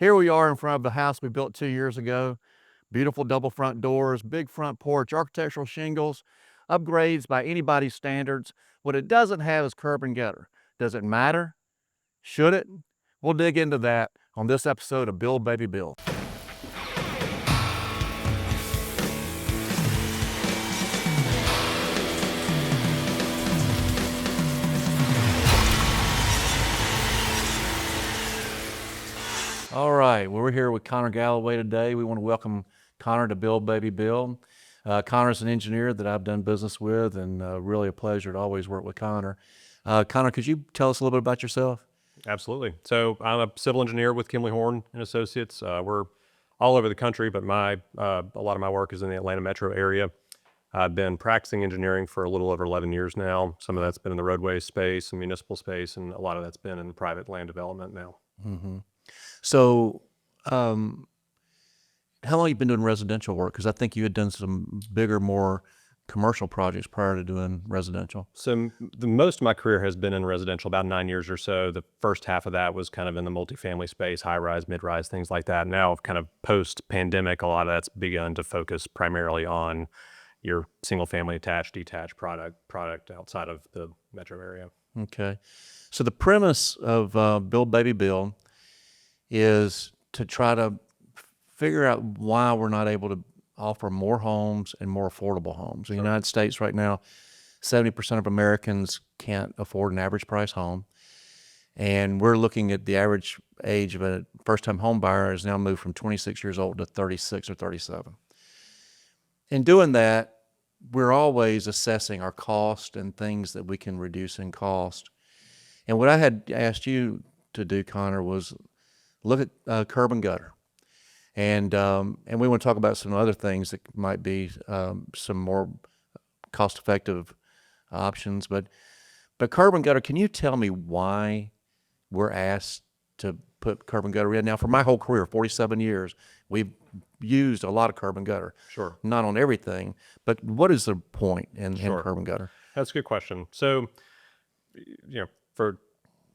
Here we are in front of the house we built 2 years ago. Beautiful double front doors, big front porch, architectural shingles, upgrades by anybody's standards. What it doesn't have is curb and gutter. Does it matter? Should it? We'll dig into that on this episode of Build Baby Build. All right, well, we're here with Connor Galloway today. We want to welcome Connor to Build Baby Build. Connor's an engineer that I've done business with, and really a pleasure to always work with Connor. Connor, could you tell us a little bit about yourself? Absolutely. So I'm a civil engineer with Kimley Horn and Associates. We're all over the country, but a lot of my work is in the Atlanta metro area. I've been practicing engineering for a little over 11 years now. Some of that's been in the roadway space and municipal space, and a lot of that's been in private land development now. Mm-hmm. So, how long have you been doing residential work? Because I think you had done some bigger, more commercial projects prior to doing residential. So the most of my career has been in residential, about 9 years or so. The first half of that was kind of in the multifamily space, high rise, mid rise, things like that. Now, kind of post pandemic, a lot of that's begun to focus primarily on your single family attached, detached product outside of the metro area. Okay. So the premise of Build Baby Build is to try to figure out why we're not able to offer more homes and more affordable homes. In the United States right now, 70% of Americans can't afford an average price home. And we're looking at the average age of a first-time home buyer has now moved from 26 years old to 36 or 37. In doing that, we're always assessing our cost and things that we can reduce in cost. And what I had asked you to do, Connor, was look at curb and gutter. And we want to talk about some other things that might be some more cost-effective options. But curb and gutter, can you tell me why we're asked to put curb and gutter in? Now, for my whole career, 47 years, we've used a lot of curb and gutter. Sure. Not on everything, but what is the point in curb and gutter? That's a good question. So, for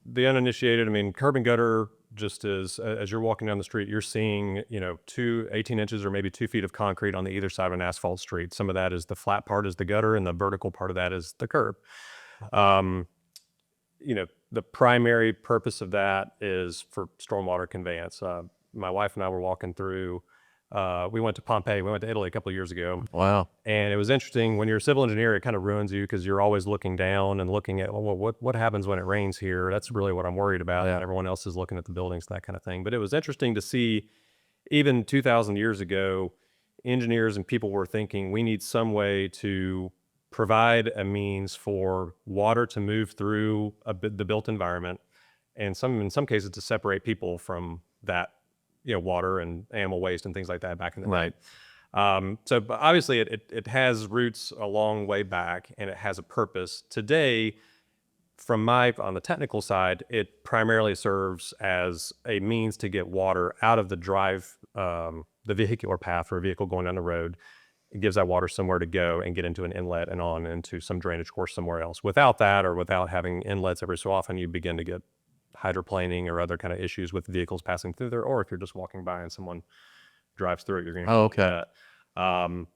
the uninitiated, I mean, curb and gutter just is, as you're walking down the street, you're seeing, 18 inches or maybe 2 feet of concrete on the either side of an asphalt street. Some of that is the flat part is the gutter, and the vertical part of that is the curb. The primary purpose of that is for stormwater conveyance. My wife and I were walking through, we went to Pompeii, we went to Italy a couple of years ago. Wow. And it was interesting, when you're a civil engineer, it kind of ruins you because you're always looking down and looking at, well, what happens when it rains here? That's really what I'm worried about. Yeah. Everyone else is looking at the buildings, that kind of thing. But it was interesting to see, even 2,000 years ago, engineers and people were thinking we need some way to provide a means for water to move through the built environment, and in some cases to separate people from that, water and animal waste and things like that back in the Right. day. So obviously it has roots a long way back, and it has a purpose. Today, on the technical side, it primarily serves as a means to get water out of the the vehicular path for a vehicle going down the road. It gives that water somewhere to go and get into an inlet and on into some drainage course somewhere else. Without that, or without having inlets every so often, you begin to get hydroplaning or other kind of issues with vehicles passing through there, or if you're just walking by and someone drives through it, you're going to okay. that.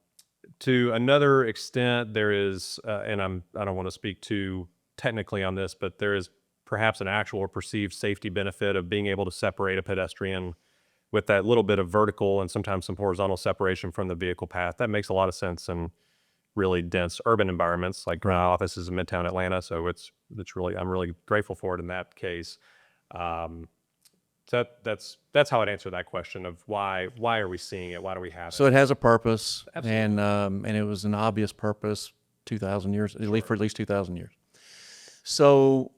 To another extent, there is, and I don't want to speak too technically on this, but there is perhaps an actual or perceived safety benefit of being able to separate a pedestrian with that little bit of vertical and sometimes some horizontal separation from the vehicle path. That makes a lot of sense in really dense urban environments, like my office is in Midtown Atlanta, so I'm really grateful for it in that case. So that's how I'd answer that question of why are we seeing it? Why do we have it? So it has a purpose. Absolutely. And it was an obvious purpose 2,000 years, for at least 2,000 years. So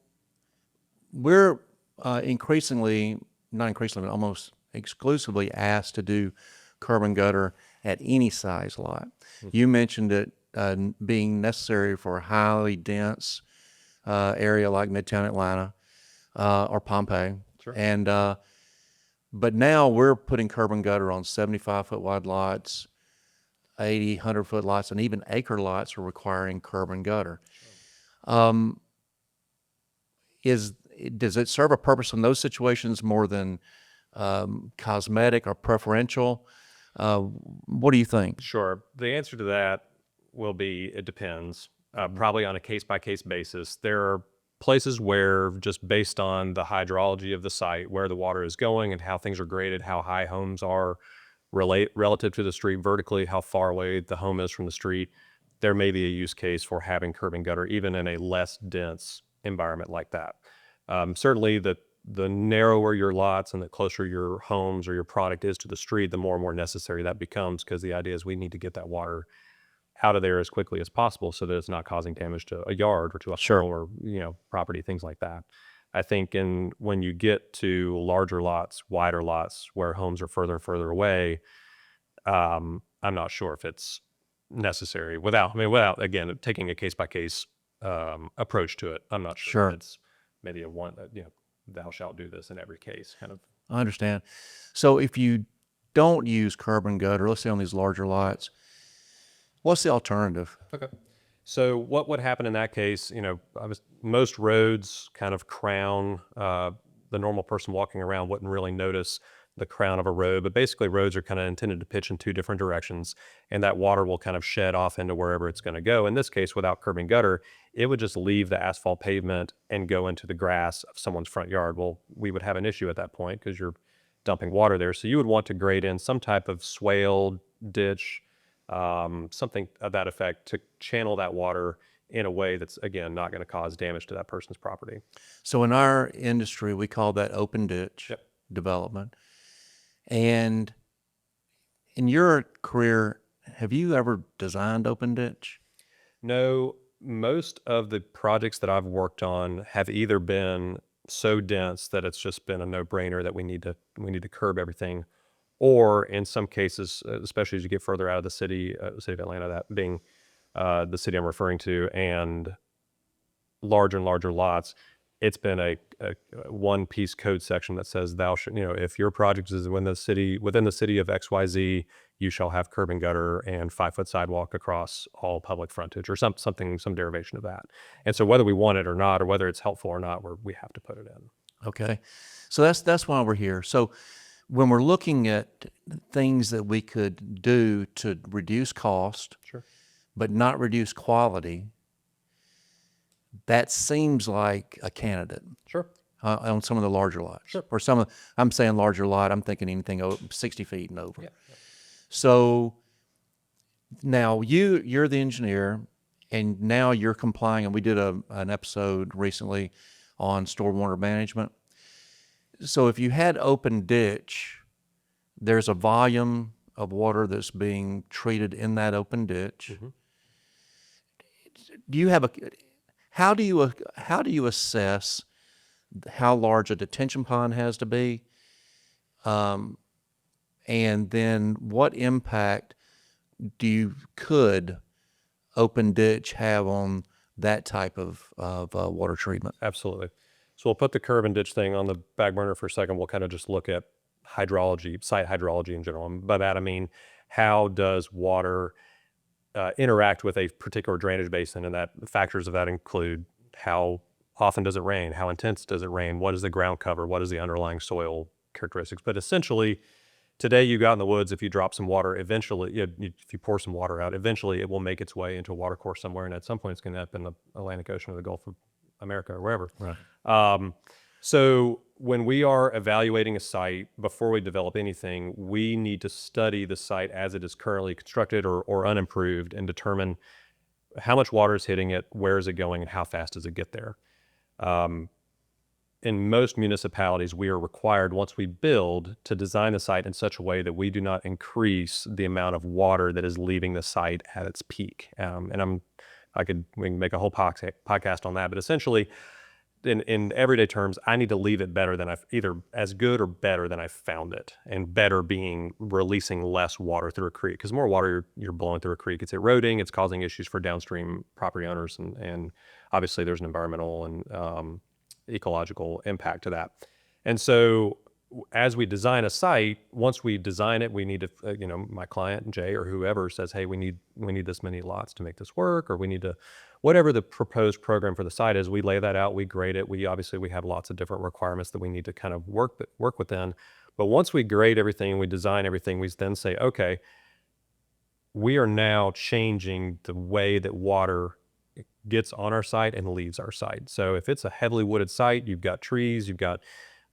we're not increasingly, but almost exclusively asked to do curb and gutter at any size lot. Mm-hmm. You mentioned it being necessary for a highly dense area like Midtown Atlanta or Pompeii. Sure. And but now we're putting curb and gutter on 75-foot wide lots, 80, 100-foot lots, and even acre lots are requiring curb and gutter. Sure. Does it serve a purpose in those situations more than cosmetic or preferential? What do you think? Sure. The answer to that will be it depends, probably on a case by case basis. There are places where, just based on the hydrology of the site, where the water is going and how things are graded, how high homes are relative to the street vertically, how far away the home is from the street, there may be a use case for having curb and gutter, even in a less dense environment like that. Certainly, the narrower your lots and the closer your homes or your product is to the street, the more and more necessary that becomes, because the idea is we need to get that water out of there as quickly as possible so that it's not causing damage to a yard or to a Sure. home or property, things like that. I think when you get to larger lots, wider lots where homes are further and further away, I'm not sure if it's necessary without again taking a case by case approach to it. I'm not sure Sure. if it's maybe a one thou shalt do this in every case kind of. I understand. So if you don't use curb and gutter, let's say on these larger lots, what's the alternative? Okay. So what would happen in that case? Most roads kind of crown. The normal person walking around wouldn't really notice the crown of a road, but basically roads are kind of intended to pitch in two different directions, and that water will kind of shed off into wherever it's going to go. In this case, without curb and gutter, it would just leave the asphalt pavement and go into the grass of someone's front yard. Well, we would have an issue at that point because you're dumping water there. So you would want to grade in some type of swale, ditch, something of that effect to channel that water in a way that's, again, not going to cause damage to that person's property. So in our industry, we call that open ditch Yep. development. And in your career, have you ever designed open ditch? No, most of the projects that I've worked on have either been so dense that it's just been a no-brainer that we need to curb everything, or in some cases, especially as you get further out of the city of Atlanta, that being the city I'm referring to, and larger lots, it's been a one piece code section that says thou should, if your project is within the city of XYZ, you shall have curb and gutter and 5-foot sidewalk across all public frontage, or some derivation of that. And so whether we want it or not, or whether it's helpful or not, we have to put it in. Okay. So that's why we're here. So when we're looking at things that we could do to reduce cost, Sure. but not reduce quality, that seems like a candidate Sure. on some of the larger lots. Sure. Or I'm saying larger lot, I'm thinking anything 60 feet and over. Yeah. So now you're the engineer, and now you're complying, and we did an episode recently on stormwater management. So if you had open ditch, there's a volume of water that's being treated in that open ditch. Mhm. Do you have how do you assess how large a detention pond has to be? And then what impact could open ditch have on that type of water treatment? Absolutely. So we'll put the curb and ditch thing on the back burner for a second. We'll kind of just look at hydrology, site hydrology in general. And by that, I mean, how does water interact with a particular drainage basin? And that factors of that include how often does it rain? How intense does it rain? What is the ground cover? What is the underlying soil characteristics? But essentially, today you go out in the woods, if you drop some water, eventually, if you pour some water out, eventually it will make its way into a water course somewhere. And at some point, it's going to end up in the Atlantic Ocean or the Gulf of America or wherever. Right. So when we are evaluating a site, before we develop anything, we need to study the site as it is currently constructed or unimproved, and determine how much water is hitting it, where is it going, and how fast does it get there. In most municipalities, we are required, once we build, to design the site in such a way that we do not increase the amount of water that is leaving the site at its peak. And we can make a whole podcast on that, but essentially, in everyday terms, I need to leave it better than either as good or better than I found it, and better being releasing less water through a creek, because more water you're blowing through a creek, it's eroding, it's causing issues for downstream property owners, and obviously there's an environmental and ecological impact to that. And so as we design a site, once we design it, we need to, my client, Jay, or whoever says, hey, we need this many lots to make this work, or we need to, whatever the proposed program for the site is, we lay that out, we grade it. We have lots of different requirements that we need to kind of work within. But once we grade everything, we design everything, we then say, okay, we are now changing the way that water gets on our site and leaves our site. So if it's a heavily wooded site, you've got trees, you've got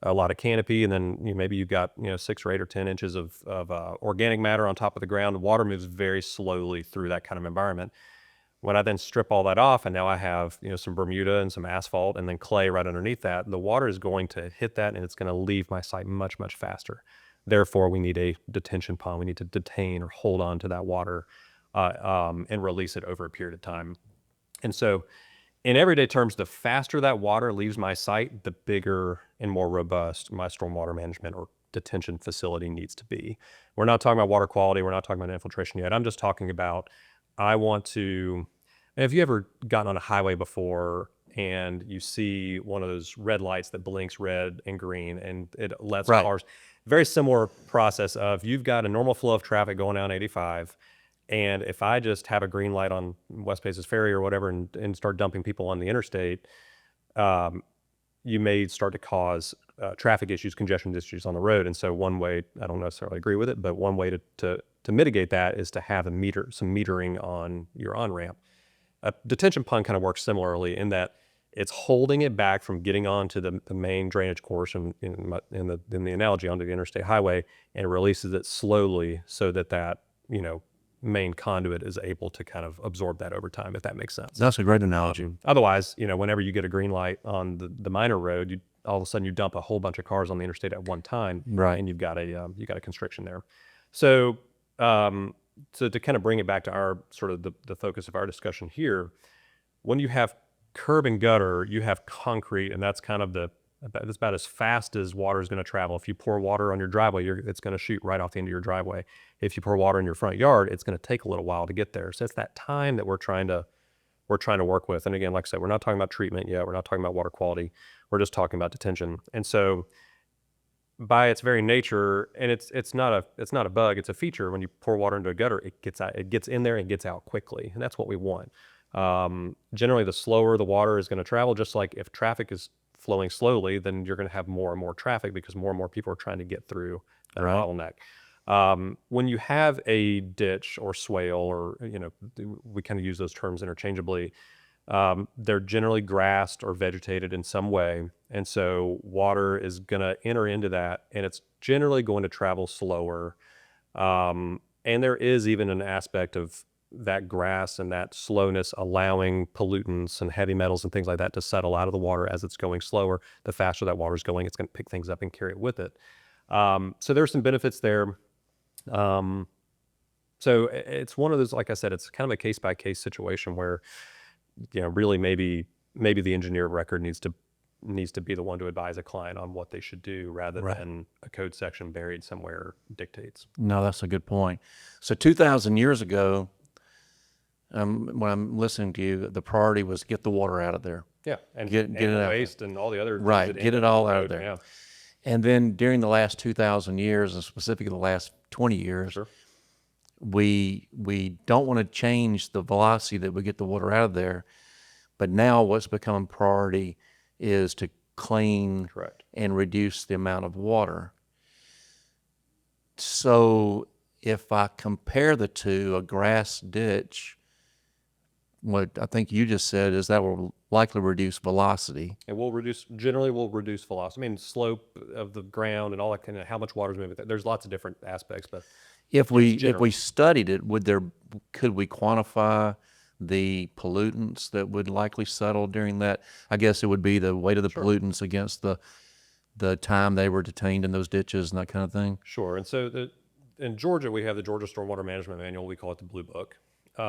a lot of canopy, and then maybe you've got 6 or 8 or 10 inches of organic matter on top of the ground. The water moves very slowly through that kind of environment. When I then strip all that off, and now I have some Bermuda and some asphalt and then clay right underneath that, the water is going to hit that and it's going to leave my site much, much faster. Therefore, we need a detention pond. We need to detain or hold on to that water and release it over a period of time. And so, in everyday terms, the faster that water leaves my site, the bigger and more robust my stormwater management or detention facility needs to be. We're not talking about water quality. We're not talking about infiltration yet. I'm just talking about, I want to, have you ever gotten on a highway before and you see one of those red lights that blinks red and green and it lets Right. cars, very similar process of you've got a normal flow of traffic going down 85. And if I just have a green light on West Paces Ferry or whatever and start dumping people on the interstate, you may start to cause traffic issues, congestion issues on the road. And so one way, I don't necessarily agree with it, but one way to mitigate that is to have some metering on your on-ramp. A detention pond kind of works similarly in that it's holding it back from getting onto the main drainage course in the analogy onto the interstate highway, and it releases it slowly so that main conduit is able to kind of absorb that over time, if that makes sense. That's a great analogy. Otherwise, whenever you get a green light on the minor road, all of a sudden you dump a whole bunch of cars on the interstate at one time, Right. and you've got a constriction there. So, so to kind of bring it back to our sort of the focus of our discussion here, when you have curb and gutter, you have concrete, and that's kind of that's about as fast as water is going to travel. If you pour water on your driveway, it's going to shoot right off the end of your driveway. If you pour water in your front yard, it's going to take a little while to get there. So it's that time that we're trying to work with. And again, like I said, we're not talking about treatment yet. We're not talking about water quality. We're just talking about detention. And so by its very nature, and it's not a bug, it's a feature. When you pour water into a gutter, it gets in there and gets out quickly, and that's what we want. Generally, the slower the water is going to travel, just like if traffic is flowing slowly, then you're going to have more and more traffic because more and more people are trying to get through that Right. bottleneck. When you have a ditch or swale, or we kind of use those terms interchangeably, they're generally grassed or vegetated in some way, and so water is going to enter into that, and it's generally going to travel slower. And there is even an aspect of that grass and that slowness allowing pollutants and heavy metals and things like that to settle out of the water as it's going slower. The faster that water is going, it's going to pick things up and carry it with it. So there's some benefits there. So it's one of those, like I said, it's kind of a case by case situation where, really maybe the engineer of record needs to be the one to advise a client on what they should do rather Right. than a code section buried somewhere dictates. No, that's a good point. So 2,000 years ago, when I'm listening to you, the priority was get the water out of there. Yeah, and Get it out. waste and all the other things Right, that get end it up all on the out of road. there. Yeah, And then during the last 2,000 years, and specifically the last 20 years, sure. we don't want to change the velocity that we get the water out of there. But now what's become priority is to clean Correct. and reduce the amount of water. So if I compare the two, a grass ditch, what I think you just said is that will likely reduce velocity. And generally we'll reduce velocity. I mean, slope of the ground and all that kind of how much water is moving. There's lots of different aspects, but If we general. studied it, could we quantify the pollutants that would likely settle during that? I guess it would be the weight of the pollutants against the time they were detained in those ditches and that kind of thing. Sure. And so in Georgia, we have the Georgia Stormwater Management Manual. We call it the Blue Book.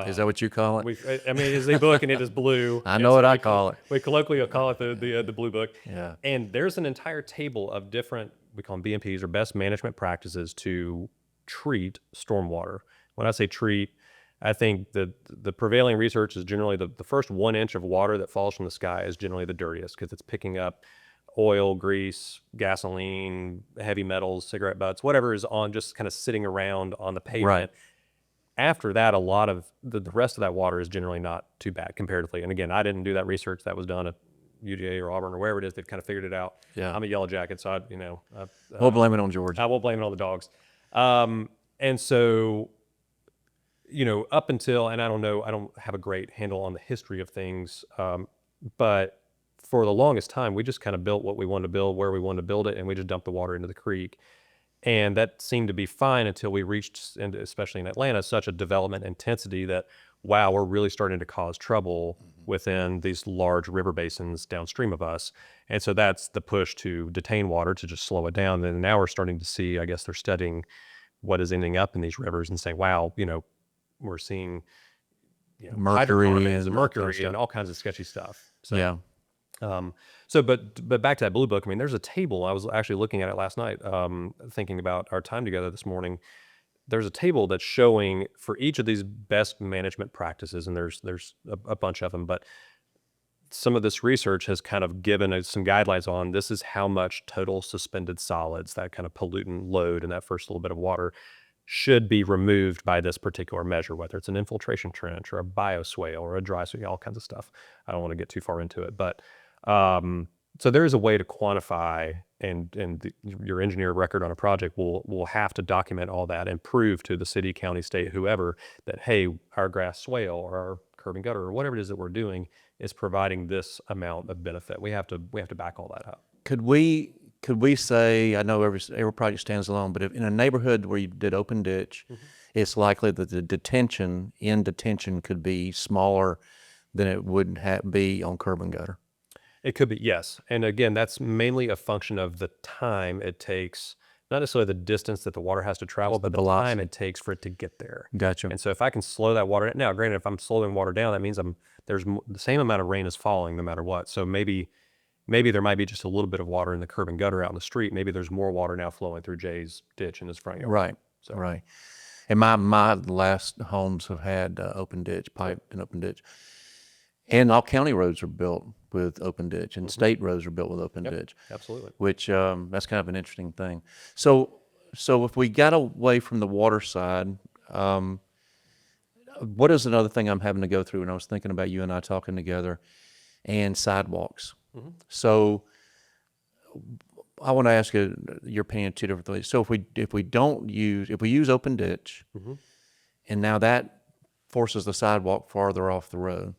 Is that what you call it? I mean, it is a book and it is blue. I And know so what I call it. We colloquially call it the Blue Book. Yeah. And there's an entire table of different, we call them BMPs or best management practices to treat stormwater. When I say treat, I think the prevailing research is generally the first 1 inch of water that falls from the sky is generally the dirtiest because it's picking up oil, grease, gasoline, heavy metals, cigarette butts, whatever is on just kind of sitting around on the pavement. Right. After that, a lot of the rest of that water is generally not too bad comparatively. And again, I didn't do that research. That was done UGA or Auburn or wherever it is, they've kind of figured it out. Yeah. I'm a Yellow Jacket, so We'll blame it on Georgia. I will blame it on the dogs. And so, up until, and I don't know, I don't have a great handle on the history of things, but for the longest time, we just kind of built what we wanted to build, where we wanted to build it, and we just dumped the water into the creek. And that seemed to be fine until we reached, and especially in Atlanta, such a development intensity that, wow, we're really starting to cause trouble within these large river basins downstream of us. And so that's the push to detain water to just slow it down. And now we're starting to see, I guess they're studying what is ending up in these rivers and saying, wow, we're seeing Mercury hydrocarbons and and all kinds of mercury stuff. and all kinds of sketchy stuff. So, Yeah. but back to that blue book. I mean, there's a table. I was actually looking at it last night, thinking about our time together this morning. There's a table that's showing for each of these best management practices, and there's a bunch of them. But some of this research has kind of given us some guidelines on this is how much total suspended solids, that kind of pollutant load in that first little bit of water, should be removed by this particular measure, whether it's an infiltration trench or a bioswale or a dry swale, all kinds of stuff. I don't want to get too far into it, but so there is a way to quantify, and your engineer record on a project will have to document all that and prove to the city, county, state, whoever that, hey, our grass swale or our curb and gutter or whatever it is that we're doing is providing this amount of benefit. We have to back all that up. Could we say, I know every project stands alone, but if in a neighborhood where you did open ditch, it's likely that the detention could be smaller than it would be on curb and gutter. It could be, yes. And again, that's mainly a function of the time it takes, not necessarily the distance that the water has to travel, but the time velocity. it takes for it to get there. Gotcha. And so if I can slow that water, now granted, if I'm slowing water down, that means there's the same amount of rain is falling no matter what. So maybe there might be just a little bit of water in the curb and gutter out in the street. Maybe there's more water now flowing through Jay's ditch in his front yard. Right. So. Right. And my last homes have had open ditch, piped and open ditch. And all county roads are built with open ditch, and state roads are built with open ditch. Absolutely. Which that's kind of an interesting thing. So if we got away from the water side, what is another thing I'm having to go through? And I was thinking about you and I talking together, and sidewalks. So I want to ask you your opinion two different ways. So if we use open ditch, and now that forces the sidewalk farther off the road.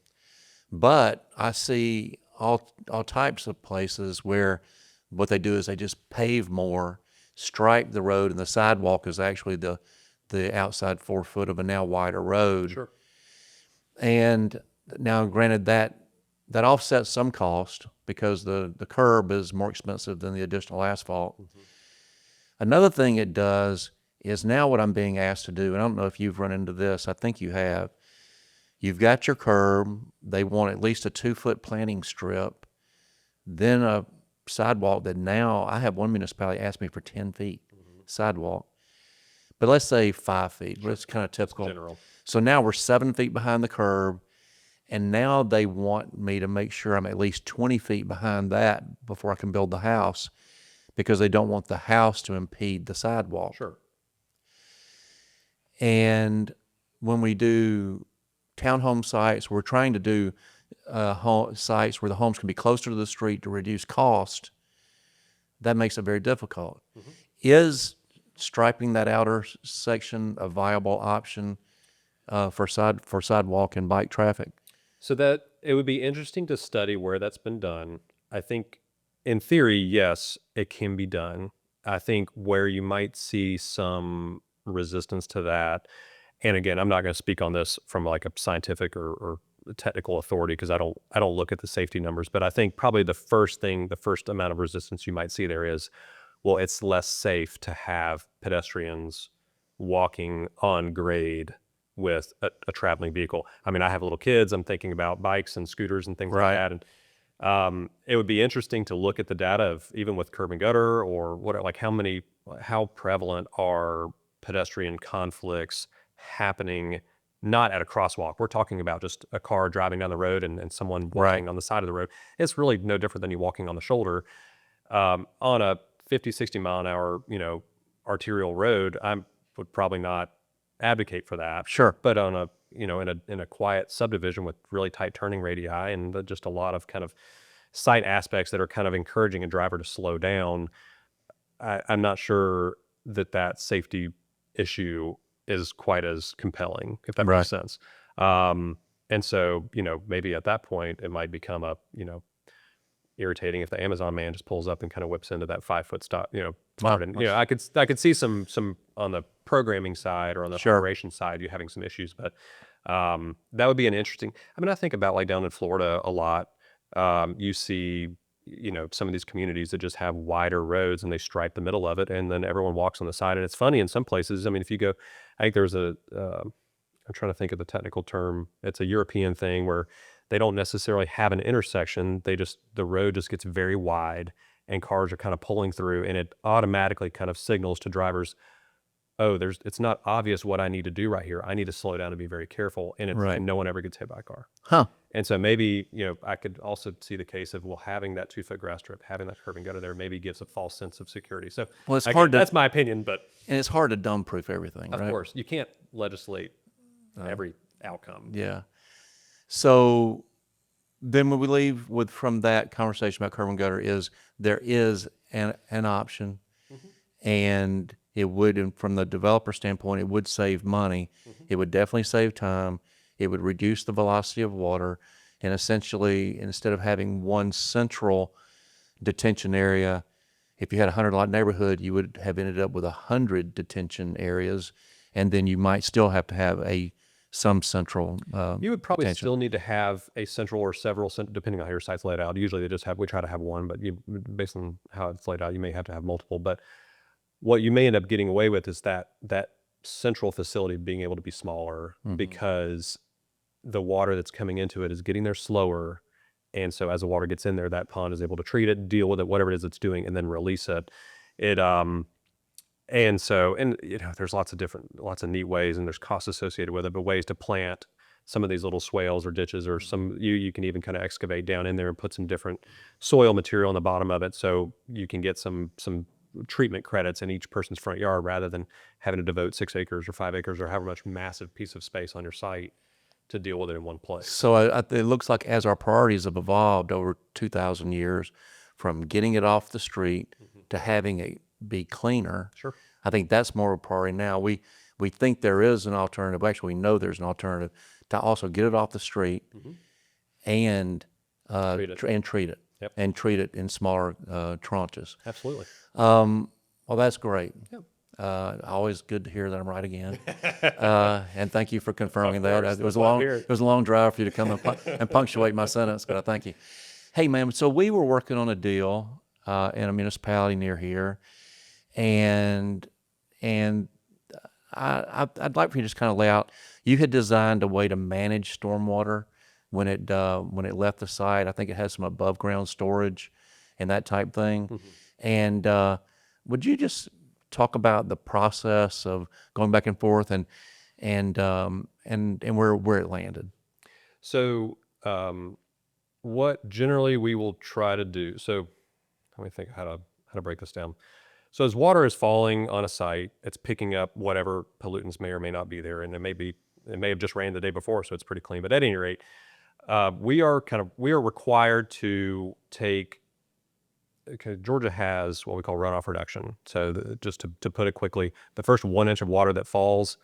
But I see all types of places where what they do is they just pave more, stripe the road, and the sidewalk is actually the outside 4 foot of a now wider road. Sure. And now, granted, that offsets some cost because the curb is more expensive than the additional asphalt. Another thing it does is now what I'm being asked to do, and I don't know if you've run into this, I think you have. You've got your curb, they want at least a 2 foot planting strip, then a sidewalk that now, I have one municipality ask me for 10 feet sidewalk, but let's say 5 feet, but it's kind of typical. General. So now we're 7 feet behind the curb, and now they want me to make sure I'm at least 20 feet behind that before I can build the house, because they don't want the house to impede the sidewalk. Sure. And when we do townhome sites, we're trying to do sites where the homes can be closer to the street to reduce cost. That makes it very difficult. Is striping that outer section a viable option for sidewalk and bike traffic? So that it would be interesting to study where that's been done. I think in theory, yes, it can be done. I think where you might see some resistance to that, and again, I'm not going to speak on this from like a scientific or technical authority because I don't look at the safety numbers, but I think probably the first amount of resistance you might see there is, well, it's less safe to have pedestrians walking on grade with a traveling vehicle. I mean, I have little kids. I'm thinking about bikes and scooters and things like that. And it would be interesting to look at the data of even with curb and gutter or what, like how prevalent are pedestrian conflicts happening not at a crosswalk. We're talking about just a car driving down the road and someone walking on the side of the road. It's really no different than you walking on the shoulder. On a 50, 60 mile an hour, arterial road, I would probably not advocate for that. Sure. But on in a quiet subdivision with really tight turning radii and just a lot of kind of site aspects that are kind of encouraging a driver to slow down, I'm not sure that safety issue is quite as compelling, if that Right. makes sense. And so, maybe at that point it might become irritating if the Amazon man just pulls up and kind of whips into that 5 foot stop, Wow. part. And I could see some on the programming side or on the Sure. operation side, you having some issues, but that would be an interesting. I mean, I think about like down in Florida a lot. You see, some of these communities that just have wider roads and they stripe the middle of it, and then everyone walks on the side. And it's funny in some places. I mean, if you go, I think there's I'm trying to think of the technical term. It's a European thing where they don't necessarily have an intersection. The road just gets very wide and cars are kind of pulling through, and it automatically kind of signals to drivers, oh, it's not obvious what I need to do right here. I need to slow down and be very careful. Right. And no one ever gets hit by a car. Huh. And so maybe, I could also see the case of, well, having that 2 foot grass strip, having that curb and gutter there maybe gives a false sense of security. So Well, it's hard to, that's my opinion, but and it's hard to dumb proof everything, of right? course you can't legislate every outcome. Yeah. So then when we leave from that conversation about curb and gutter there is an option, and it would, and from the developer standpoint, it would save money. It would definitely save time. It would reduce the velocity of water, and essentially, instead of having one central detention area, if you had a 100-lot neighborhood, you would have ended up with 100 detention areas, and then you might still have to have some central You would probably detention. still need to have a central or several, depending on how your site's laid out. Usually we try to have one, but based on how it's laid out, you may have to have multiple. But what you may end up getting away with is that central facility being able to be smaller because the water that's coming into it is getting there slower. And so as the water gets in there, that pond is able to treat it, deal with it, whatever it is it's doing, and then release it. And so, there's lots of neat ways, and there's costs associated with it, but ways to plant some of these little swales or ditches, or you can even kind of excavate down in there and put some different soil material in the bottom of it, so you can get some treatment credits in each person's front yard rather than having to devote 6 acres or 5 acres or however much massive piece of space on your site to deal with it in one place. So it looks like as our priorities have evolved over 2,000 years, from getting it off the street to having it be cleaner, Sure. I think that's more of a priority now. We think there is an alternative. Actually, we know there's an alternative to also get it off the street and treat it. Yep. And treat it in smaller tranches. Absolutely. Well, that's great. Yep. Always good to hear that I'm right again. And thank you for confirming that. course, It was that's why I'm long. here. It was a long drive for you to come and punctuate my sentence, but I thank you. Hey, man. So we were working on a deal in a municipality near here, and I'd like for you to just kind of lay out. You had designed a way to manage stormwater when it left the site. I think it has some above ground storage and that type thing. And would you just talk about the process of going back and forth and where it landed? So, what generally we will try to do. So, let me think how to break this down. So, as water is falling on a site, it's picking up whatever pollutants may or may not be there, and it may have just rained the day before, so it's pretty clean. But at any rate, we are required to take. Okay, Georgia has what we call runoff reduction. So just to put it quickly, the first 1 inch of water that falls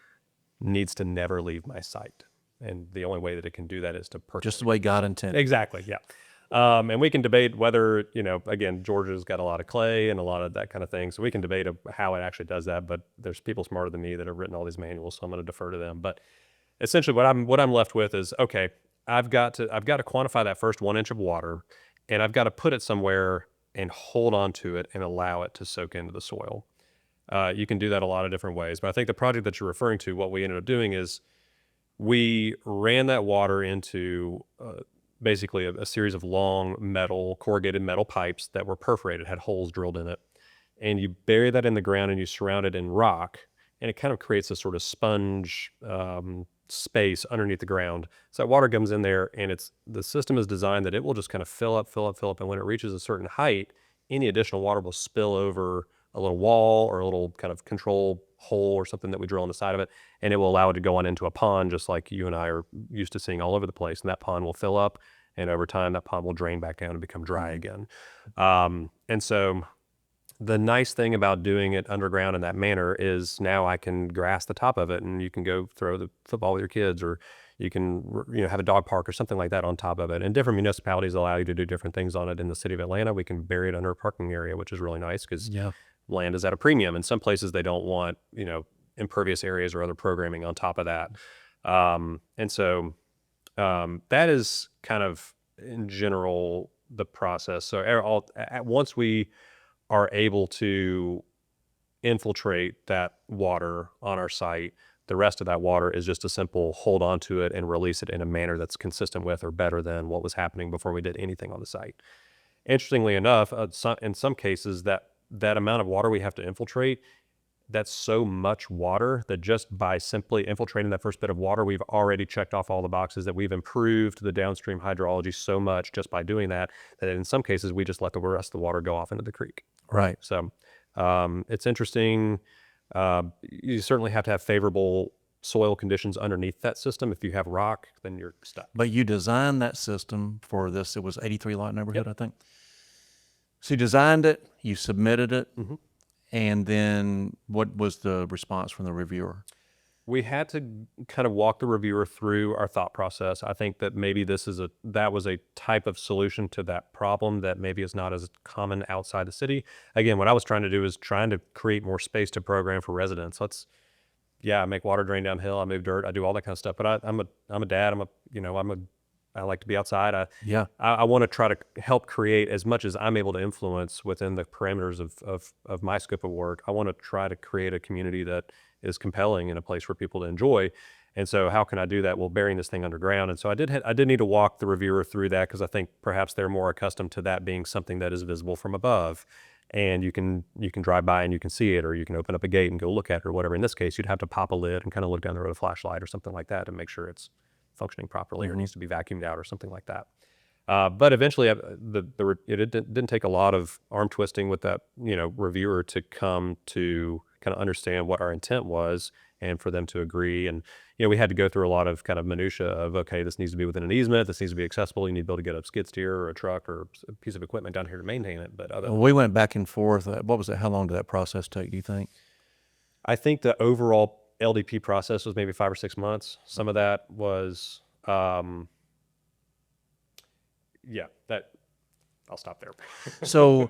needs to never leave my site. And the only way that it can do that is to percolate. Just the way God intended. Exactly, yeah. And we can debate whether, again, Georgia's got a lot of clay and a lot of that kind of thing. So we can debate how it actually does that, but there's people smarter than me that have written all these manuals, so I'm going to defer to them. But essentially what I'm left with is, okay, I've got to quantify that first 1 inch of water, and I've got to put it somewhere and hold on to it and allow it to soak into the soil. You can do that a lot of different ways, but I think the project that you're referring to, what we ended up doing is we ran that water into basically a series of long corrugated metal pipes that were perforated, had holes drilled in it, and you bury that in the ground and you surround it in rock, and it kind of creates a sort of sponge space underneath the ground. So that water comes in there, and the system is designed that it will just kind of fill up, and when it reaches a certain height, any additional water will spill over a little wall or a little kind of control hole or something that we drill on the side of it, and it will allow it to go on into a pond, just like you and I are used to seeing all over the place. And that pond will fill up, and over time that pond will drain back down and become dry again. And so the nice thing about doing it underground in that manner is now I can grass the top of it, and you can go throw the football with your kids, or you can have a dog park or something like that on top of it. And different municipalities allow you to do different things on it. In the city of Atlanta, we can bury it under a parking area, which is really nice because Yeah. land is at a premium. In some places, they don't want impervious areas or other programming on top of that. And so that is kind of in general the process. So once we are able to infiltrate that water on our site, the rest of that water is just a simple hold on to it and release it in a manner that's consistent with or better than what was happening before we did anything on the site. Interestingly enough, in some cases, that amount of water we have to infiltrate, that's so much water that just by simply infiltrating that first bit of water, we've already checked off all the boxes, that we've improved the downstream hydrology so much just by doing that, that in some cases we just let the rest of the water go off into the creek. Right. So it's interesting. You certainly have to have favorable soil conditions underneath that system. If you have rock, then you're stuck. But you designed that system for this. It was 83 lot neighborhood, I think. So you designed it, you submitted it, and then what was the response from the reviewer? We had to kind of walk the reviewer through our thought process. I think that maybe that was a type of solution to that problem that maybe is not as common outside the city. Again, what I was trying to do is trying to create more space to program for residents. I make water drain downhill. I move dirt. I do all that kind of stuff. But I'm a dad. I like to be outside. I want to try to help create as much as I'm able to influence within the parameters of my scope of work. I want to try to create a community that is compelling and a place for people to enjoy. And so how can I do that? Well, burying this thing underground. And so I did need to walk the reviewer through that, because I think perhaps they're more accustomed to that being something that is visible from above. And you can drive by and you can see it, or you can open up a gate and go look at it, or whatever. In this case, you'd have to pop a lid and kind of look down there with a flashlight or something like that to make sure it's functioning properly or needs to be vacuumed out or something like that. But eventually, it didn't take a lot of arm twisting with that reviewer to come to kind of understand what our intent was, and for them to agree. And we had to go through a lot of kind of minutia of, okay, this needs to be within an easement, this needs to be accessible, you need to be able to get a skid steer or a truck or a piece of equipment down here to maintain it. But Well, we went back and forth. What was it? How long did that process take, do you think? I think the overall LDP process was maybe 5 or 6 months. Some of that was, that I'll stop there. So,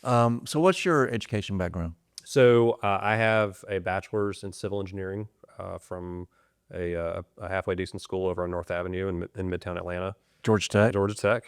so what's your education background? So I have a bachelor's in civil engineering from a halfway decent school over on North Avenue in Midtown Atlanta. Georgia Tech? Georgia Tech.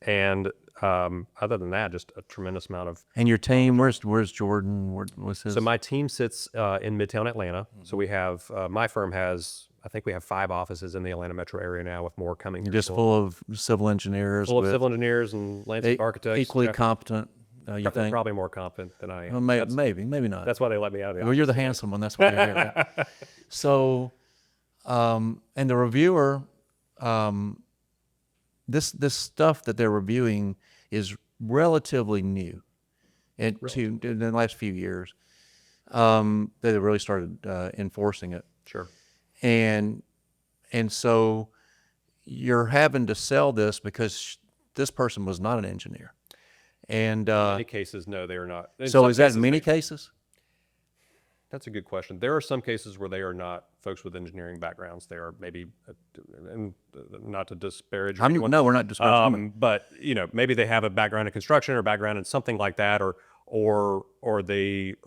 And other than that, just a tremendous amount of. And your team, where's Jordan? What's his? So my team sits in Midtown Atlanta. So we have, my firm has, I think we have 5 offices in the Atlanta metro area now, with more coming. Just full of civil engineers. Full of civil engineers and landscape architects. Equally competent, you think? Probably more competent than I am. Well, maybe not. That's why they let me out of the Well, you're the handsome one. That's why you're here. So, and the reviewer, this stuff that they're reviewing is relatively new, in the last few years. They really started enforcing it. Sure. And so you're having to sell this because this person was not an engineer. And in many cases, no, they are not. So is that in many cases? That's a good question. There are some cases where they are not folks with engineering backgrounds. They are maybe, and not to disparage anyone. No, we're not disparaging. But maybe they have a background in construction or background in something like that, or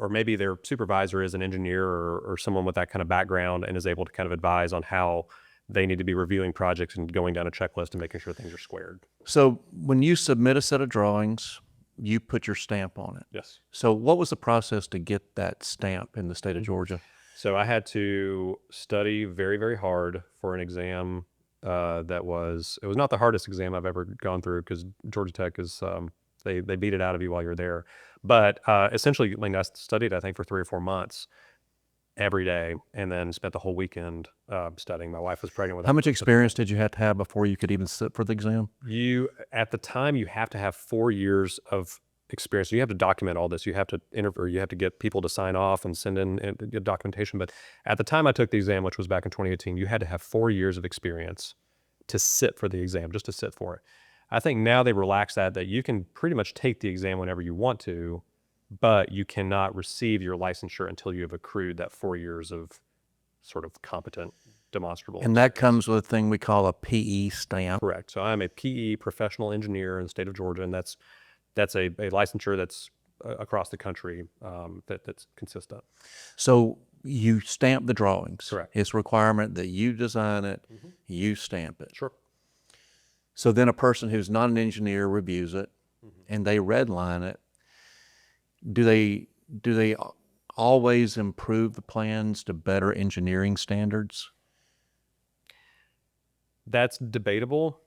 maybe their supervisor is an engineer or someone with that kind of background and is able to kind of advise on how they need to be reviewing projects and going down a checklist and making sure things are squared. So when you submit a set of drawings, you put your stamp on it. Yes. So what was the process to get that stamp in the state of Georgia? So I had to study very, very hard for an exam it was not the hardest exam I've ever gone through, because Georgia Tech is, they beat it out of you while you're there. But essentially, I studied, I think, for 3 or 4 months every day, and then spent the whole weekend studying. My wife was pregnant with. How much experience did you have to have before you could even sit for the exam? At the time, you have to have 4 years of experience. You have to document all this. You have to interview. You have to get people to sign off and send in documentation. But at the time I took the exam, which was back in 2018, you had to have 4 years of experience to sit for the exam, just to sit for it. I think now they relax that you can pretty much take the exam whenever you want to, but you cannot receive your licensure until you have accrued that 4 years of sort of competent, demonstrable. And that comes with a thing we call a PE stamp. Correct. So I'm a PE professional engineer in the state of Georgia, and that's a licensure that's across the country that's consistent. So you stamp the drawings. Correct. It's a requirement that you design it, you stamp it. Sure. So then a person who's not an engineer reviews it, and they redline it. Do they always improve the plans to better engineering standards? That's debatable.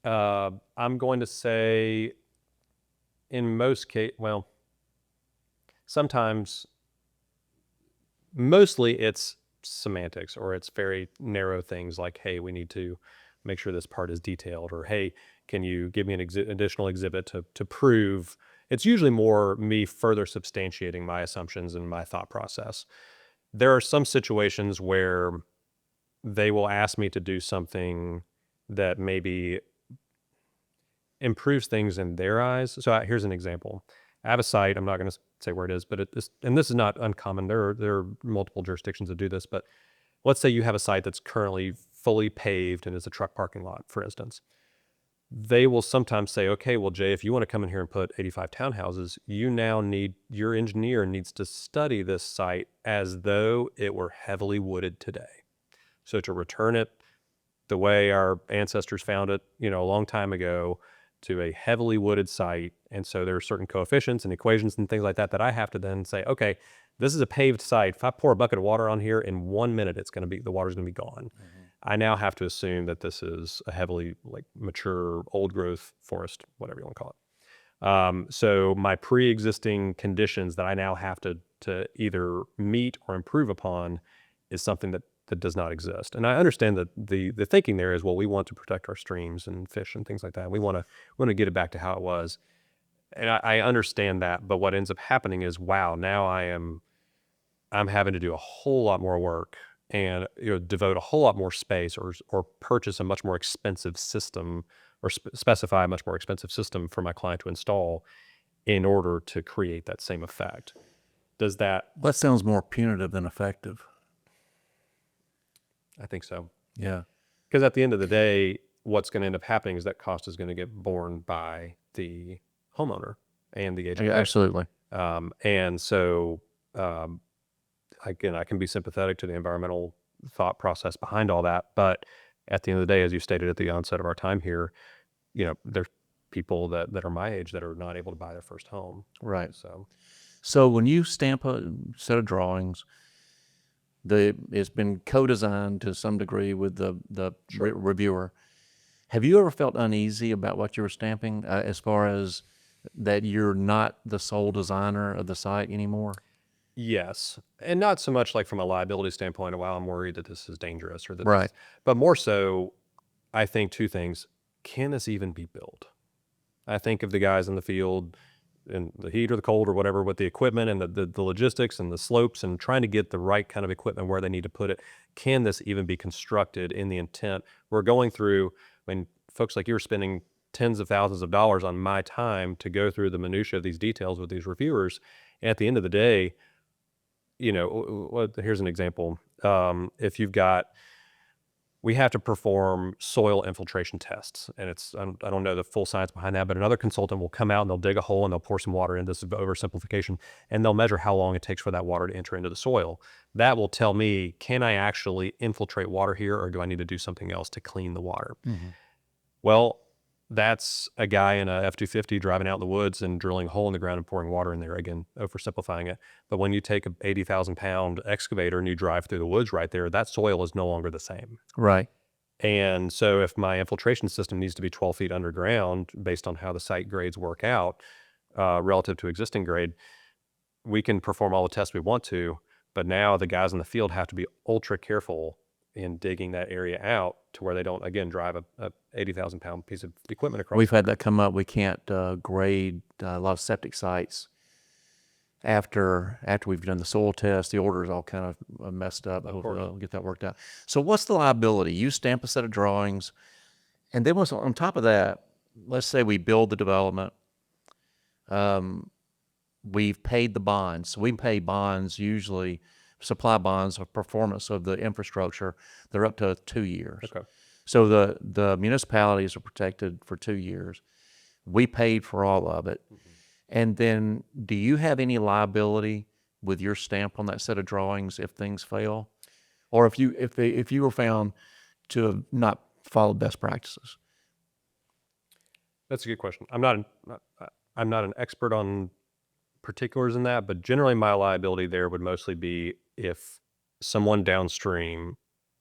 I'm going to say in most well, sometimes, mostly it's semantics, or it's very narrow things like, hey, we need to make sure this part is detailed, or hey, can you give me an additional exhibit to prove. It's usually more me further substantiating my assumptions and my thought process. There are some situations where they will ask me to do something that maybe improves things in their eyes. So here's an example. I have a site, I'm not going to say where it is, but and this is not uncommon. There are multiple jurisdictions that do this, but let's say you have a site that's currently fully paved and is a truck parking lot, for instance. They will sometimes say, okay, well, Jay, if you want to come in here and put 85 townhouses, your engineer needs to study this site as though it were heavily wooded today. So to return it the way our ancestors found it, a long time ago, to a heavily wooded site. And so there are certain coefficients and equations and things like that I have to then say, okay, this is a paved site. If I pour a bucket of water on here, in 1 minute, the water's going to be gone. I now have to assume that this is a heavily mature old growth forest, whatever you want to call it. So my pre-existing conditions that I now have to either meet or improve upon is something that does not exist. And I understand that the thinking there is, well, we want to protect our streams and fish and things like that. We want to get it back to how it was. And I understand that, but what ends up happening is, wow, now I'm having to do a whole lot more work and devote a whole lot more space, or purchase a much more expensive system, or specify a much more expensive system for my client to install in order to create that same effect. Does that? Well, that sounds more punitive than effective. I think so. Yeah. Because at the end of the day, what's going to end up happening is that cost is going to get borne by the homeowner and the agent. Yeah, absolutely. And so, again, I can be sympathetic to the environmental thought process behind all that. But at the end of the day, as you stated at the onset of our time here, there's people that are my age that are not able to buy their first home. Right. So when you stamp a set of drawings, it's been co-designed to some degree with the reviewer. Have you ever felt uneasy about what you were stamping, as far as that you're not the sole designer of the site anymore? yes, and not so much like from a liability standpoint, wow, I'm worried that this is dangerous, or that Right. but more so, I think two things. Can this even be built? I think of the guys in the field in the heat or the cold or whatever, with the equipment and the logistics and the slopes, and trying to get the right kind of equipment where they need to put it. Can this even be constructed in the intent we're going through? When folks like you are spending tens of thousands of dollars on my time to go through the minutia of these details with these reviewers, and at the end of the day, here's an example. If you've got, we have to perform soil infiltration tests, and I don't know the full science behind that, but another consultant will come out and they'll dig a hole and they'll pour some water in. This is oversimplification, and they'll measure how long it takes for that water to enter into the soil. That will tell me, can I actually infiltrate water here, or do I need to do something else to clean the water? Mm-hmm. Well, that's a guy in a F-250 driving out in the woods and drilling a hole in the ground and pouring water in there. Again, oversimplifying it. But when you take a 80,000-pound excavator and you drive through the woods right there, that soil is no longer the same. Right. And so if my infiltration system needs to be 12 feet underground, based on how the site grades work out relative to existing grade, we can perform all the tests we want to, but now the guys in the field have to be ultra careful in digging that area out to where they don't, again, drive a 80,000-pound piece of equipment across. We've had that come up. We can't grade a lot of septic sites after we've done the soil test. The order's all kind of messed up. Hopefully we'll get that worked out. So what's the liability? You stamp a set of drawings. And then on top of that, let's say we build the development, we've paid the bonds. So we pay bonds, usually supply bonds of performance of the infrastructure. They're up to 2 years. Okay. So the municipalities are protected for 2 years. We paid for all of it. And then do you have any liability with your stamp on that set of drawings if things fail? Or if you were found to have not followed best practices? That's a good question. I'm not an expert on particulars in that, but generally my liability there would mostly be if someone downstream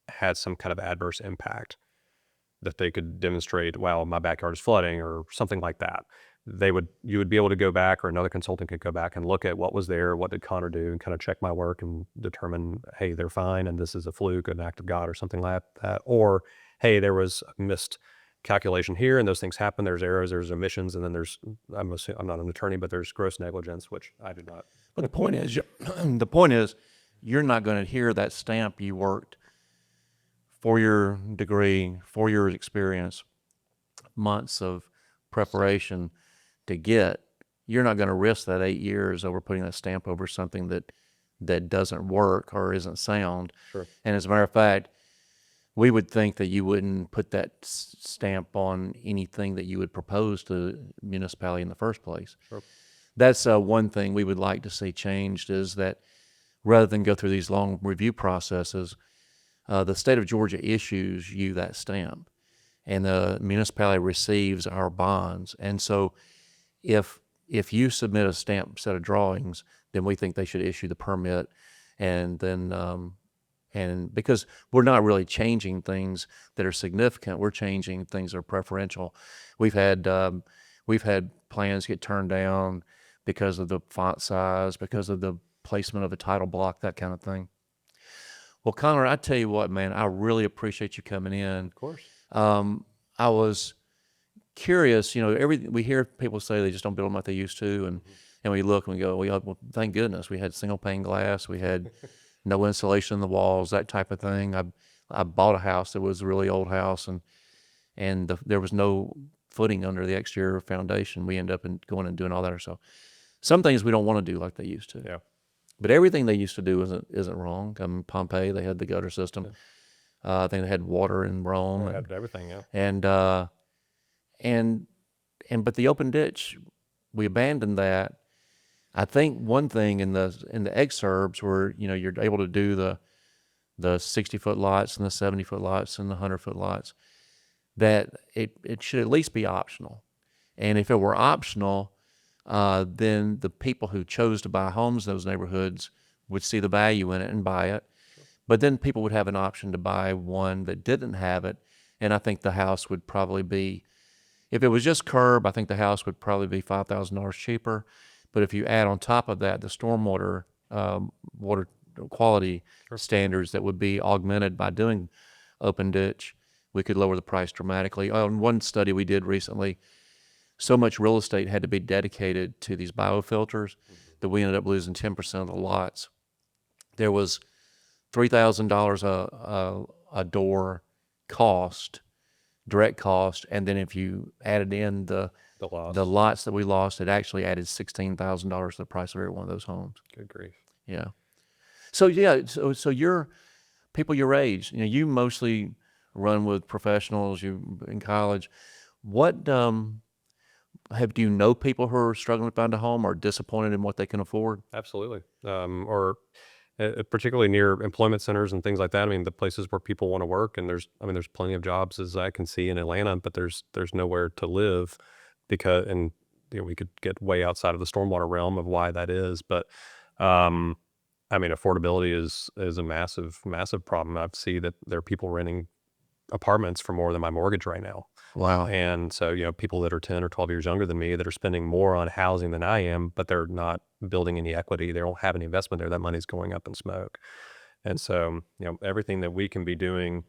had some kind of adverse impact that they could demonstrate, wow, my backyard is flooding or something like that. You would be able to go back, or another consultant could go back and look at what was there, what did Connor do, and kind of check my work and determine, hey, they're fine and this is a fluke, an act of God or something like that. Or, hey, there was a missed calculation here and those things happen. There's errors, there's omissions, and then I'm not an attorney, but there's gross negligence, which I do not. But the point is, the point is, you're not going to hear that stamp you worked 4-year degree, 4 years experience, months of preparation to get. You're not going to risk that 8 years over putting that stamp over something that doesn't work or isn't sound. Sure. And as a matter of fact, we would think that you wouldn't put that stamp on anything that you would propose to the municipality in the first place. Sure. That's one thing we would like to see changed, is that rather than go through these long review processes, the state of Georgia issues you that stamp, and the municipality receives our bonds. And so if you submit a stamped set of drawings, then we think they should issue the permit. And then and because we're not really changing things that are significant, we're changing things that are preferential. We've had plans get turned down because of the font size, because of the placement of a title block, that kind of thing. Well, Connor, I tell you what, man, I really appreciate you coming in. Of course. I was curious, we hear people say they just don't build them like they used to, and we look and we go, well, thank goodness we had single pane glass, we had no insulation in the walls, that type of thing. I bought a house that was a really old house, and there was no footing under the exterior foundation. We end up going and doing all that ourselves. Some things we don't want to do like they used to. Yeah. But everything they used to do isn't wrong. Pompeii, they had the gutter system. I think they had water in Rome. They had everything, yeah. But the open ditch, we abandoned that. I think one thing in the exurbs where you're able to do the 60-foot lots and the 70-foot lots and the 100-foot lots, that it should at least be optional. And if it were optional, then the people who chose to buy homes in those neighborhoods would see the value in it and buy it. But then people would have an option to buy one that didn't have it, and I think the house would probably be, if it was just curb, I think the house would probably be $5,000 cheaper. But if you add on top of that the stormwater water quality standards that would be augmented by doing open ditch, we could lower the price dramatically. On one study we did recently, so much real estate had to be dedicated to these biofilters that we ended up losing 10% of the lots. There was $3,000 a door cost, direct cost, and then if you added in the lots that we lost, it actually added $16,000 to the price of every one of those homes. Good grief. Yeah. So you're people your age. You mostly run with professionals. You in college. What do you know people who are struggling to find a home or disappointed in what they can afford? Absolutely. Or particularly near employment centers and things like that. I mean, the places where people want to work, and there's plenty of jobs as I can see in Atlanta, but there's nowhere to live and we could get way outside of the stormwater realm of why that is. But affordability is a massive, massive problem. I see that there are people renting apartments for more than my mortgage right now. Wow. And so, people that are 10 or 12 years younger than me that are spending more on housing than I am, but they're not building any equity. They don't have any investment there. That money's going up in smoke. And so, everything that we can be doing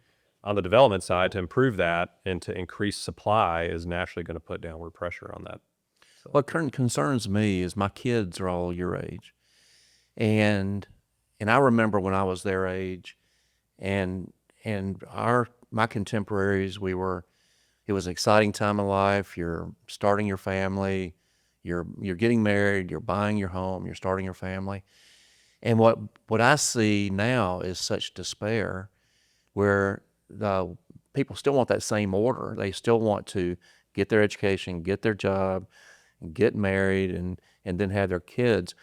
on the development side to improve that and to increase supply is naturally going to put downward pressure on that. So. What concerns me is my kids are all your age. And I remember when I was their age, and my contemporaries, we were It was an exciting time of life. You're starting your family, you're getting married, you're buying your home, you're starting your family. And what I see now is such despair where people still want that same order. They still want to get their education, get their job, get married, and then have their kids.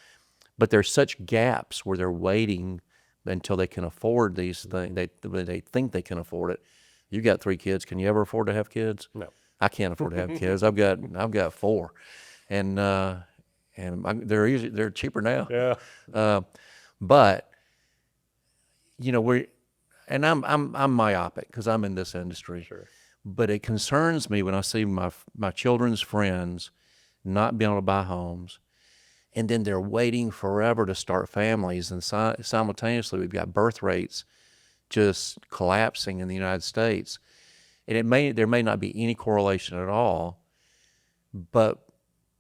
But there's such gaps where they're waiting until they can afford these things. They think they can afford it. You got 3 kids. Can you ever afford to have kids? No. I can't afford to have kids. I've got 4, and they're cheaper now. Yeah. But I'm myopic because I'm in this industry. Sure. But it concerns me when I see my children's friends not being able to buy homes, and then they're waiting forever to start families, and simultaneously we've got birth rates just collapsing in the United States. And there may not be any correlation at all, but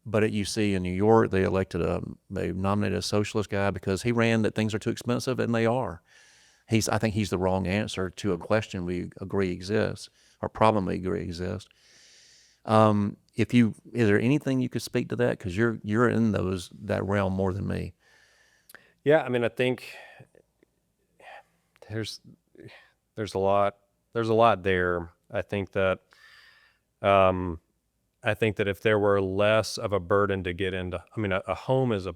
you see in New York they nominated a socialist guy because he ran that things are too expensive, and they are. I think he's the wrong answer to a question we agree exists, or problem we agree exists. Is there anything you could speak to that? Because you're in that realm more than me. Yeah, I mean, I think there's a lot there. I think that if there were less of a burden to get into, I mean, a home is a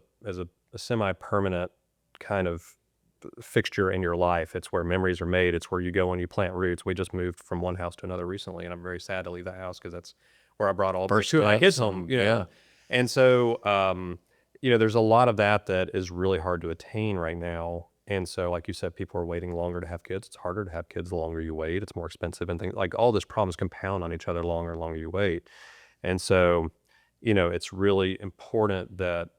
semi-permanent kind of fixture in your life. It's where memories are made. It's where you go when you plant roots. We just moved from one house to another recently, and I'm very sad to leave that house because that's where I brought all First my kids steps, home. yeah. And so, there's a lot of that is really hard to attain right now. And so, like you said, people are waiting longer to have kids. It's harder to have kids the longer you wait. It's more expensive, and things like all these problems compound on each other the longer and longer you wait. And so, it's really important that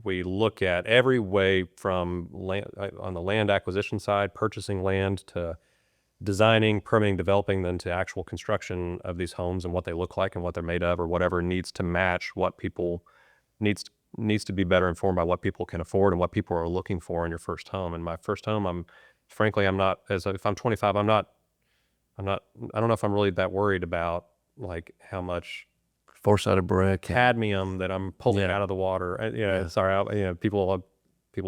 we look at every way from land, on the land acquisition side, purchasing land, to designing, permitting, developing, then to actual construction of these homes and what they look like and what they're made of, or whatever needs to match what people needs to be better informed by what people can afford and what people are looking for in your first home. And my first home, I'm not, if I'm 25, I don't know if I'm really that worried about like how much Four-sided brick. cadmium that I'm pulling Yeah. out of the water. Yeah. Sorry, people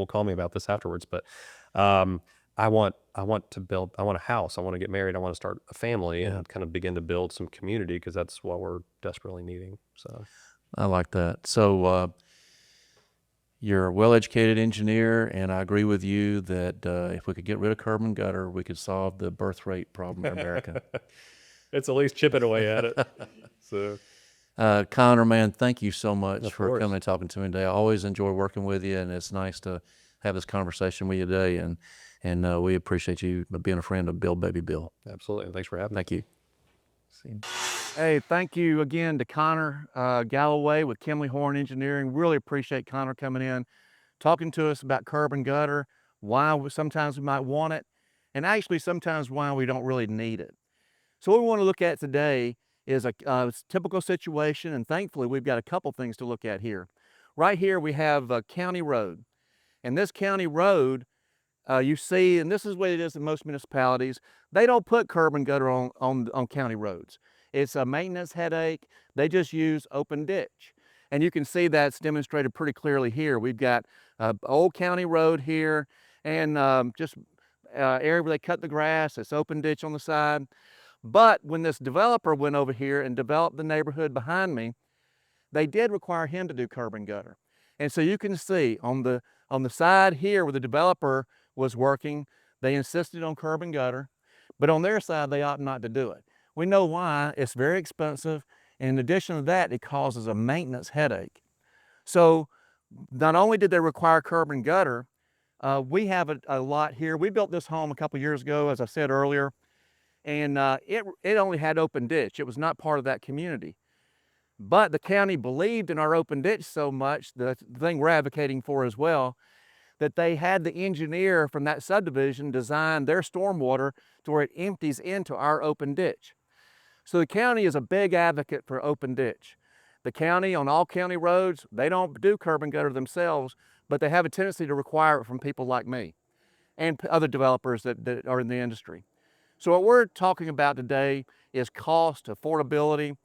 call me about this afterwards, but I want a house. I want to get married. I want to start a family and kind of begin to build some community because that's what we're desperately needing. So I like that. So you're a well-educated engineer, and I agree with you that if we could get rid of curb and gutter, we could solve the birth rate problem in America. it's at least chipping away at it. So Connor, man, thank you so much Of for course. coming and talking to me today. I always enjoy working with you, and it's nice to have this conversation with you today. And we appreciate you being a friend of Build Baby Bill. Absolutely. Thanks for having me. Thank you. Hey, thank you again to Connor Galloway with Kimley Horn Engineering. Really appreciate Connor coming in, talking to us about curb and gutter, sometimes we might want it, and actually sometimes why we don't really need it. So what we want to look at today is a typical situation, and thankfully we've got a couple things to look at here. Right here we have a county road, and this county road, you see, and this is what it is in most municipalities, they don't put curb and gutter on county roads. It's a maintenance headache. They just use open ditch. And you can see that's demonstrated pretty clearly here. We've got old county road here, and just area where they cut the grass. It's open ditch on the side. But when this developer went over here and developed the neighborhood behind me, they did require him to do curb and gutter. And so you can see on the side here where the developer was working, they insisted on curb and gutter, but on their side, they ought not to do it. We know why. It's very expensive. And in addition to that, it causes a maintenance headache. So not only did they require curb and gutter, we have a lot here. We built this home a couple years ago, as I said earlier, and it only had open ditch. It was not part of that community. But the county believed in our open ditch so much, the thing we're advocating for as well, that they had the engineer from that subdivision design their stormwater to where it empties into our open ditch. So the county is a big advocate for open ditch. The county, on all county roads, they don't do curb and gutter themselves, but they have a tendency to require it from people like me and other developers that are in the industry. So what we're talking about today is cost, affordability,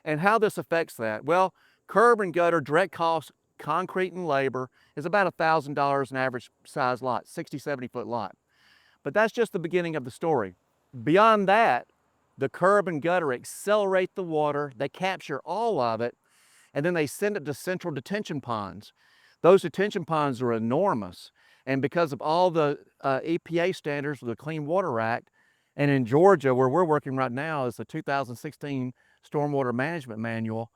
and how this affects that. Well, curb and gutter direct cost, concrete and labor, is about $1,000 an average size lot, 60, 70-foot lot. But that's just the beginning of the story. Beyond that, the curb and gutter accelerate the water, they capture all of it, and then they send it to central detention ponds. Those detention ponds are enormous, and because of all the EPA standards with the Clean Water Act, and in Georgia, where we're working right now, is the 2016 Stormwater Management Manual,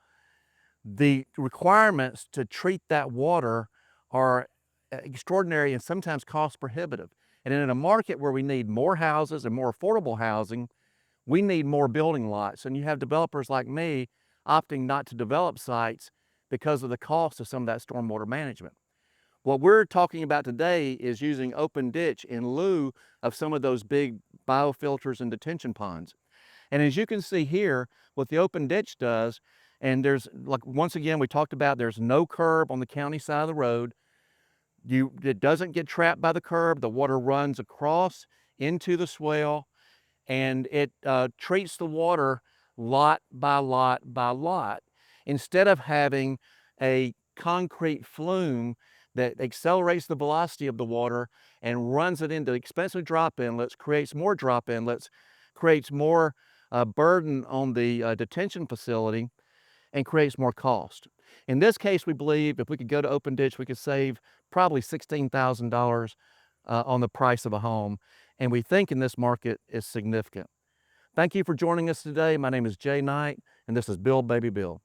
the requirements to treat that water are extraordinary and sometimes cost prohibitive. And in a market where we need more houses and more affordable housing, we need more building lots. And you have developers like me opting not to develop sites because of the cost of some of that stormwater management. What we're talking about today is using open ditch in lieu of some of those big biofilters and detention ponds. And as you can see here, what the open ditch does, and there's, like, once again, we talked about there's no curb on the county side of the road. It doesn't get trapped by the curb. The water runs across into the swale, and it treats the water lot by lot by lot, instead of having a concrete flume that accelerates the velocity of the water and runs it into expensive drop inlets, creates more drop inlets, creates more burden on the detention facility, and creates more cost. In this case, we believe if we could go to open ditch, we could save probably $16,000 on the price of a home, and we think in this market is significant. Thank you for joining us today. My name is Jay Knight, and this is Build Baby Build.